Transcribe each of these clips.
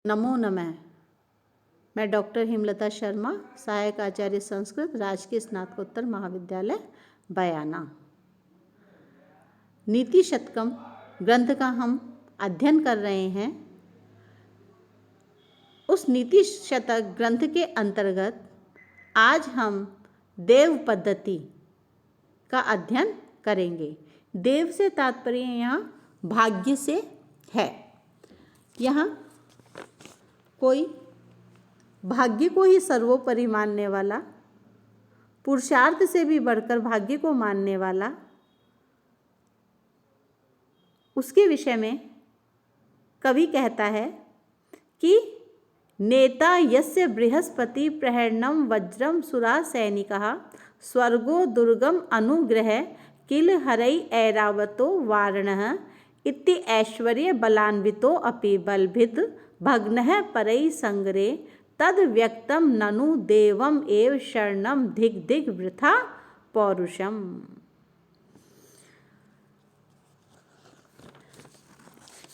नमो नमः। मैं डॉक्टर हेमलता शर्मा, सहायक आचार्य संस्कृत, राजकीय स्नातकोत्तर महाविद्यालय बयाना। नीति शतकम ग्रंथ का हम अध्ययन कर रहे हैं। उस नीति शतक ग्रंथ के अंतर्गत आज हम देव पद्धति का अध्ययन करेंगे। देव से तात्पर्य यहाँ भाग्य से है। यहाँ कोई भाग्य को ही सर्वोपरि मानने वाला, पुरुषार्थ से भी बढ़कर भाग्य को मानने वाला, उसके विषय में कवि कहता है कि नेता यस्य बृहस्पति प्रहरणम वज्रम सुरा सैनिकः स्वर्गो दुर्गम अनुग्रह किल हरै ऐरावतो वारणः इति ऐश्वर्य बलान्वितो अपि बलभिद भग्नः परै संग्रे तद व्यक्तम ननु देवम एव शरणम धिक धिक वृथा पौरुषम।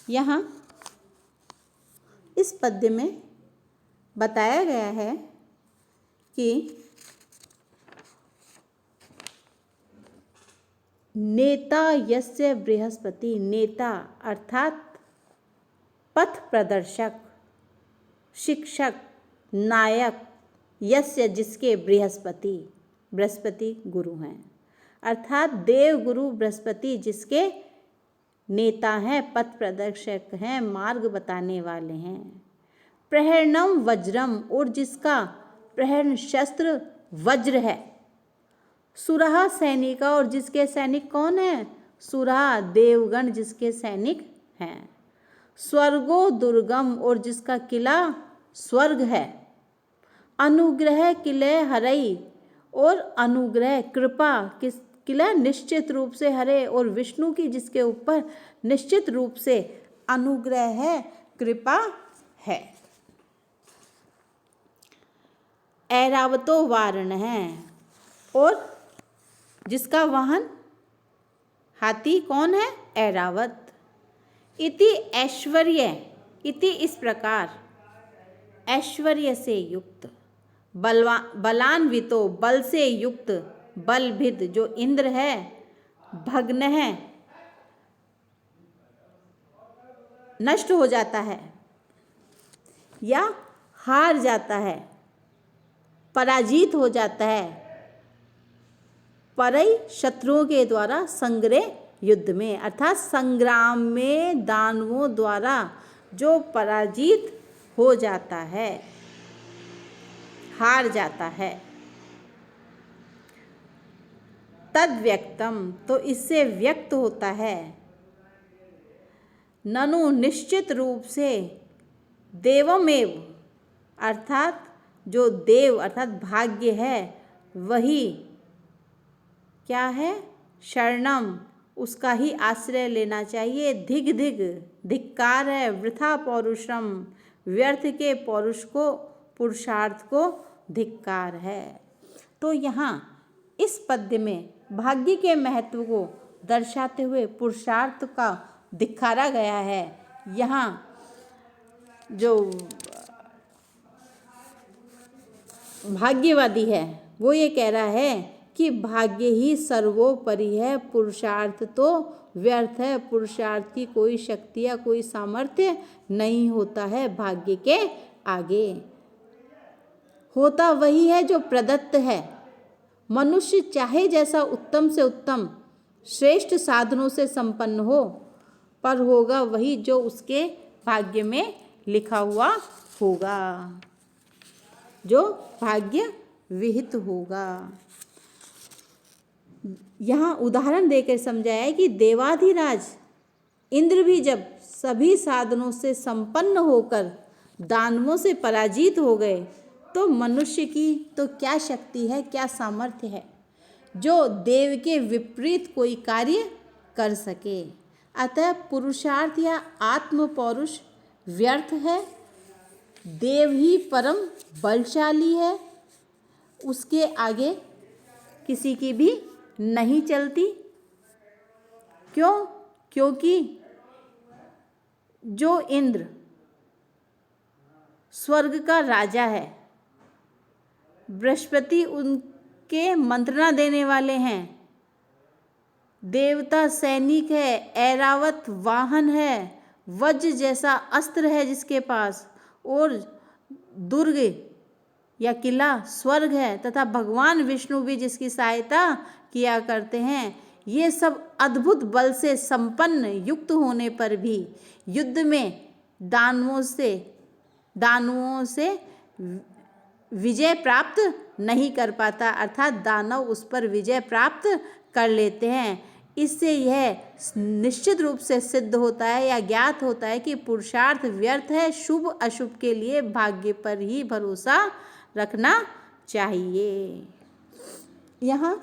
यहाँ इस पद्य में बताया गया है कि नेता यस्य बृहस्पति, नेता अर्थात पथ प्रदर्शक, शिक्षक, नायक, यस्य जिसके बृहस्पति, बृहस्पति गुरु हैं, अर्थात देव गुरु बृहस्पति जिसके नेता हैं, पथ प्रदर्शक हैं, मार्ग बताने वाले हैं। प्रहरणम वज्रम, और जिसका प्रहरण शस्त्र वज्र है। सुरहा सैनिका, और जिसके सैनिक कौन है? सुरहा देवगण जिसके सैनिक हैं। स्वर्गो दुर्गम, और जिसका किला स्वर्ग है। अनुग्रह किले हरई, और अनुग्रह कृपा किस किला निश्चित रूप से हरे, और विष्णु की जिसके ऊपर निश्चित रूप से अनुग्रह है, कृपा है। ऐरावतो वारण है, और जिसका वाहन हाथी कौन है? ऐरावत। इति ऐश्वर्य, इति इस प्रकार, ऐश्वर्य से युक्त, बलान्वितो बल से युक्त, बलभिद जो इंद्र है, भग्न है नष्ट हो जाता है या हार जाता है, पराजित हो जाता है, परई शत्रुओं के द्वारा संग्रह युद्ध में, अर्थात संग्राम में दानवों द्वारा जो पराजित हो जाता है, हार जाता है। तद व्यक्तम, तो इससे व्यक्त होता है, ननु निश्चित रूप से, देवमेव अर्थात जो देव अर्थात भाग्य है वही क्या है? शरणम, उसका ही आश्रय लेना चाहिए। धिग धिग धिक्कार है, वृथा पौरुषम, व्यर्थ के पौरुष को, पुरुषार्थ को धिक्कार है। तो यहाँ इस पद्य में भाग्य के महत्व को दर्शाते हुए पुरुषार्थ का धिक्कारा गया है। यहाँ जो भाग्यवादी है वो ये कह रहा है कि भाग्य ही सर्वोपरि है, पुरुषार्थ तो व्यर्थ है, पुरुषार्थ की कोई शक्ति या कोई सामर्थ्य नहीं होता है भाग्य के आगे। होता वही है जो प्रदत्त है। मनुष्य चाहे जैसा उत्तम से उत्तम श्रेष्ठ साधनों से संपन्न हो, पर होगा वही जो उसके भाग्य में लिखा हुआ होगा, जो भाग्य विहित होगा। यहाँ उदाहरण देकर समझाया है कि देवाधिराज इंद्र भी जब सभी साधनों से संपन्न होकर दानवों से पराजित हो गए, तो मनुष्य की तो क्या शक्ति है, क्या सामर्थ्य है जो देव के विपरीत कोई कार्य कर सके। अतः पुरुषार्थ या आत्म पौरुष व्यर्थ है। देव ही परम बलशाली है, उसके आगे किसी की भी नहीं चलती। क्यों? क्योंकि जो इंद्र स्वर्ग का राजा है, बृहस्पति उनके मंत्रणा देने वाले हैं, देवता सैनिक है, ऐरावत वाहन है, वज्र जैसा अस्त्र है जिसके पास, और दुर्ग या किला स्वर्ग है, तथा भगवान विष्णु भी जिसकी सहायता किया करते हैं। ये सब अद्भुत बल से संपन्न युक्त होने पर भी युद्ध में दानवों से विजय प्राप्त नहीं कर पाता, अर्थात दानव उस पर विजय प्राप्त कर लेते हैं। इससे यह निश्चित रूप से सिद्ध होता है या ज्ञात होता है कि पुरुषार्थ व्यर्थ है। शुभ अशुभ के लिए भाग्य पर ही भरोसा रखना चाहिए। यहाँ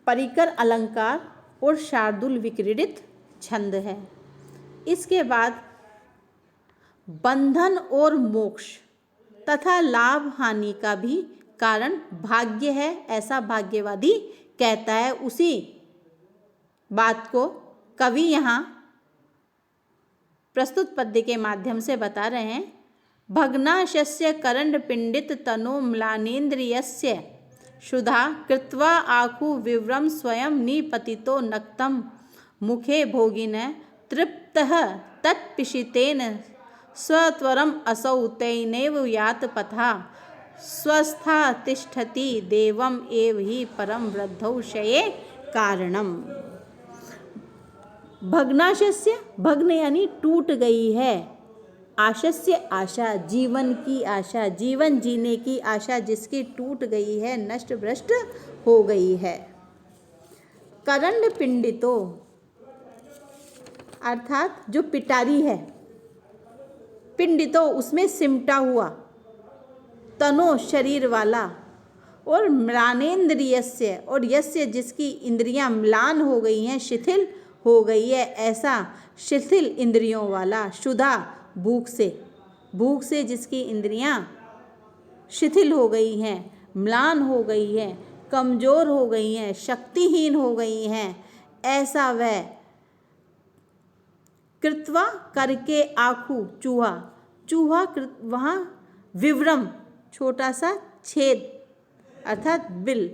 परिकर अलंकार और शार्दूल विक्रीडित छंद है। इसके बाद बंधन और मोक्ष तथा लाभ हानि का भी कारण भाग्य है, ऐसा भाग्यवादी कहता है। उसी बात को कवि यहाँ प्रस्तुत पद्य के माध्यम से बता रहे हैं। भग्नाशस्य करंड पिंडित तनो म्लानेन्द्रियस्य क्षुधा कृत्वा आखु विव्रम स्वयं निपतितो नक्तम मुखे भोगिन तृप्तः तत्पिशितेन स्वत्वरम असौ तैनैव यात पथा स्वस्था तिष्ठति देवम एव ही परम वृद्धौ शये कारणम। भग्नाशस्य, भग्न यानी टूट गई है, आशस्य आशा, जीवन की आशा, जीवन जीने की आशा जिसकी टूट गई है, नष्ट भ्रष्ट हो गई है। करंड पिंडितो अर्थात जो पिटारी है, पिंडितो उसमें सिमटा हुआ, तनो शरीर वाला, और म्लानेन्द्रियस्य और यस्य जिसकी इंद्रियां म्लान हो गई हैं, शिथिल हो गई है, ऐसा शिथिल इंद्रियों वाला। क्षुधा भूख से जिसकी इंद्रियां शिथिल हो गई हैं, म्लान हो गई हैं, कमजोर हो गई हैं, शक्तिहीन हो गई हैं, ऐसा वह कृत्वा करके आखू चूहा वहाँ विव्रम छोटा सा छेद अर्थात बिल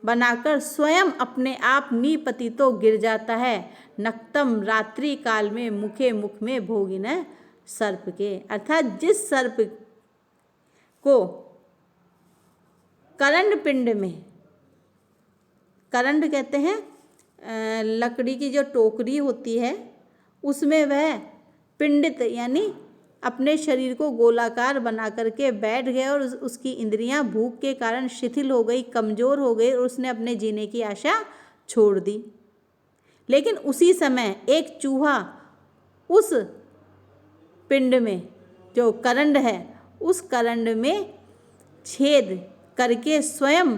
बनाकर स्वयं अपने आप निपतितो गिर जाता है। नक्तम रात्रि काल में मुख में भोगिन सर्प के, अर्थात जिस सर्प को करंड पिंड में, करंड कहते हैं लकड़ी की जो टोकरी होती है उसमें वह पिंडित यानी अपने शरीर को गोलाकार बना करके बैठ गया और उसकी इंद्रियां भूख के कारण शिथिल हो गई, कमज़ोर हो गई और उसने अपने जीने की आशा छोड़ दी। लेकिन उसी समय एक चूहा उस पिंड में, जो करंड है, उस करंड में छेद करके स्वयं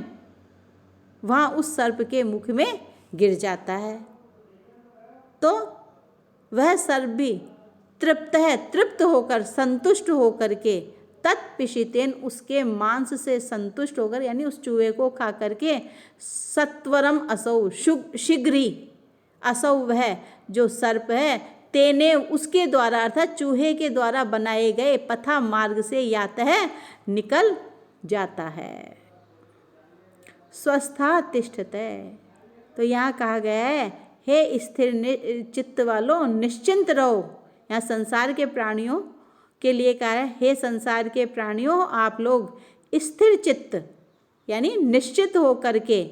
वहाँ उस सर्प के मुख में गिर जाता है। तो वह सर्प भी तृप्त है, तृप्त होकर, संतुष्ट होकर के, तत्पिशितेन उसके मांस से संतुष्ट होकर, यानी उस चूहे को खा करके, सत्वरम असौ शीघ्र ही, असौ वह जो सर्प है, तेने उसके द्वारा अर्थात चूहे के द्वारा बनाए गए पथा मार्ग से याता है, निकल जाता है। स्वस्था तिष्ठते, तो यहाँ कहा गया है हे स्थिर चित्त वालों निश्चिंत रहो। यहाँ संसार के प्राणियों के लिए कहा है हे संसार के प्राणियों आप लोग स्थिर चित्त यानी निश्चित हो करके,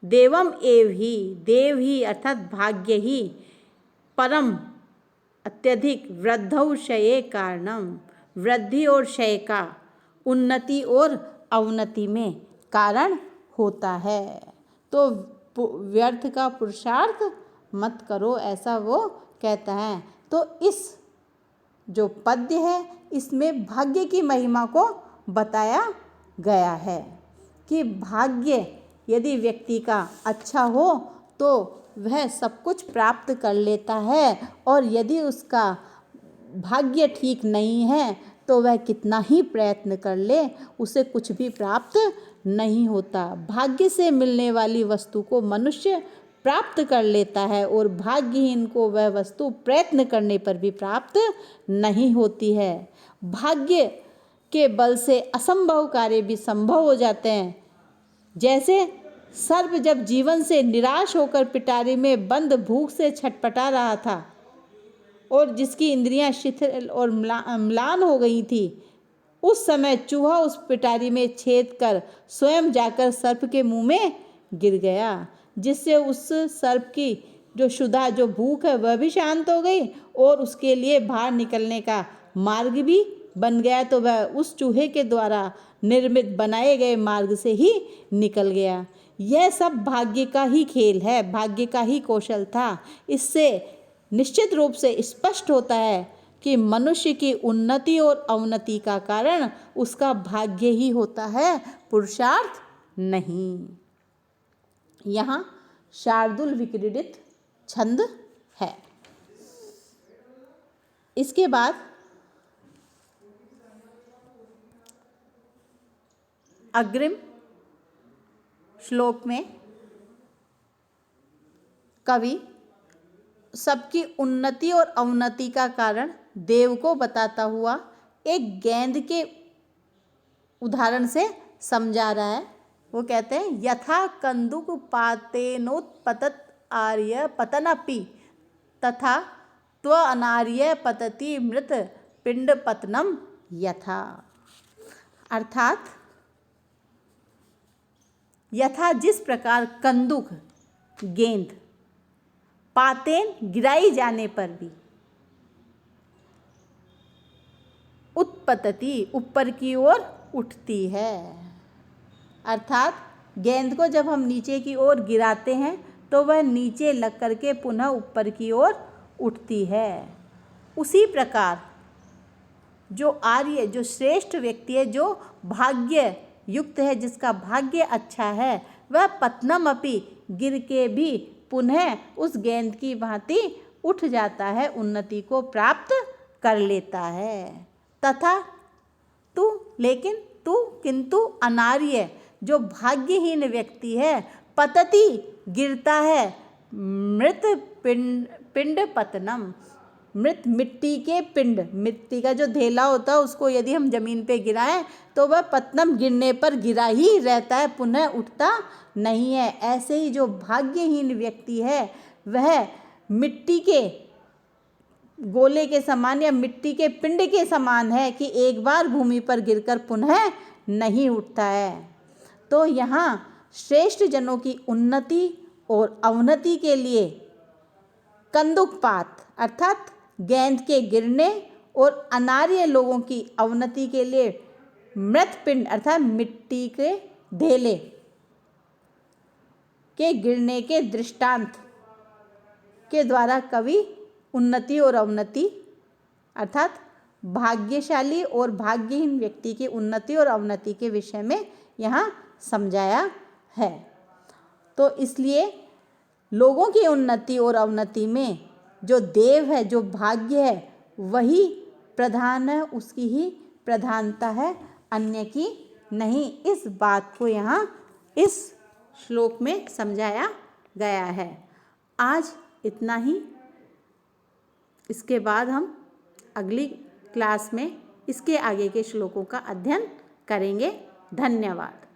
देवम एव ही, देव ही अर्थात भाग्य ही, परम अत्यधिक, वृद्धौ क्षये कारणम, वृद्धि और क्षय का, उन्नति और अवनति में कारण होता है। तो व्यर्थ का पुरुषार्थ मत करो, ऐसा वो कहता है। तो इस जो पद्य है इसमें भाग्य की महिमा को बताया गया है कि भाग्य यदि व्यक्ति का अच्छा हो तो वह सब कुछ प्राप्त कर लेता है, और यदि उसका भाग्य ठीक नहीं है तो वह कितना ही प्रयत्न कर ले उसे कुछ भी प्राप्त नहीं होता। भाग्य से मिलने वाली वस्तु को मनुष्य प्राप्त कर लेता है और भाग्यहीन को वह वस्तु प्रयत्न करने पर भी प्राप्त नहीं होती है। भाग्य के बल से असंभव कार्य भी संभव हो जाते हैं। जैसे सर्प जब जीवन से निराश होकर पिटारी में बंद भूख से छटपटा रहा था और जिसकी इंद्रियां शिथिल और म्लान हो गई थी, उस समय चूहा उस पिटारी में छेद कर स्वयं जाकर सर्प के मुंह में गिर गया, जिससे उस सर्प की जो क्षुधा, जो भूख है, वह भी शांत हो गई और उसके लिए बाहर निकलने का मार्ग भी बन गया। तो वह उस चूहे के द्वारा निर्मित बनाए गए मार्ग से ही निकल गया। यह सब भाग्य का ही खेल है, भाग्य का ही कौशल था। इससे निश्चित रूप से स्पष्ट होता है कि मनुष्य की उन्नति और अवनति का कारण उसका भाग्य ही होता है, पुरुषार्थ नहीं। यहाँ शार्दूल विक्रीडित छंद है। इसके बाद अग्रिम श्लोक में कवि सबकी उन्नति और अवनति का कारण देव को बताता हुआ एक गेंद के उदाहरण से समझा रहा है। वो कहते हैं, यथा कंदुक पातेनोत्पतत आर्य पतनपि तथा त्व अनार्य पतति मृत पिंड पतनम यथा। अर्थात यथा जिस प्रकार कंदुक गेंद पातेन गिराई जाने पर भी उत्पतति ऊपर की ओर उठती है। अर्थात गेंद को जब हम नीचे की ओर गिराते हैं तो वह नीचे लग करके पुनः ऊपर की ओर उठती है। उसी प्रकार जो आर्य, जो श्रेष्ठ व्यक्ति है, जो भाग्य युक्त है, जिसका भाग्य अच्छा है, वह पतनम अपि गिर के भी पुनः उस गेंद की भांति उठ जाता है, उन्नति को प्राप्त कर लेता है। तथा तू, लेकिन तू, किंतु अनार्य जो भाग्यहीन व्यक्ति है, पतति गिरता है, मृत पिंड पतनम, मृत मिट्टी के पिंड, मिट्टी का जो ढेला होता है उसको यदि हम जमीन पे गिराएं तो वह पतनम गिरने पर गिरा ही रहता है, पुनः उठता नहीं है। ऐसे ही जो भाग्यहीन व्यक्ति है वह मिट्टी के गोले के समान या मिट्टी के पिंड के समान है कि एक बार भूमि पर गिरकर पुनः नहीं उठता है। तो यहाँ श्रेष्ठ जनों की उन्नति और अवनति के लिए कंदुकपात अर्थात गेंद के गिरने और अनार्य लोगों की अवनति के लिए मृत पिंड अर्थात मिट्टी के ढेले के गिरने के दृष्टांत के द्वारा कवि उन्नति और अवनति अर्थात भाग्यशाली और भाग्यहीन व्यक्ति की उन्नति और अवनति के विषय में यहाँ समझाया है। तो इसलिए लोगों की उन्नति और अवनति में जो देव है, जो भाग्य है, वही प्रधान है, उसकी ही प्रधानता है, अन्य की नहीं। इस बात को यहाँ इस श्लोक में समझाया गया है। आज इतना ही। इसके बाद हम अगली क्लास में इसके आगे के श्लोकों का अध्ययन करेंगे। धन्यवाद।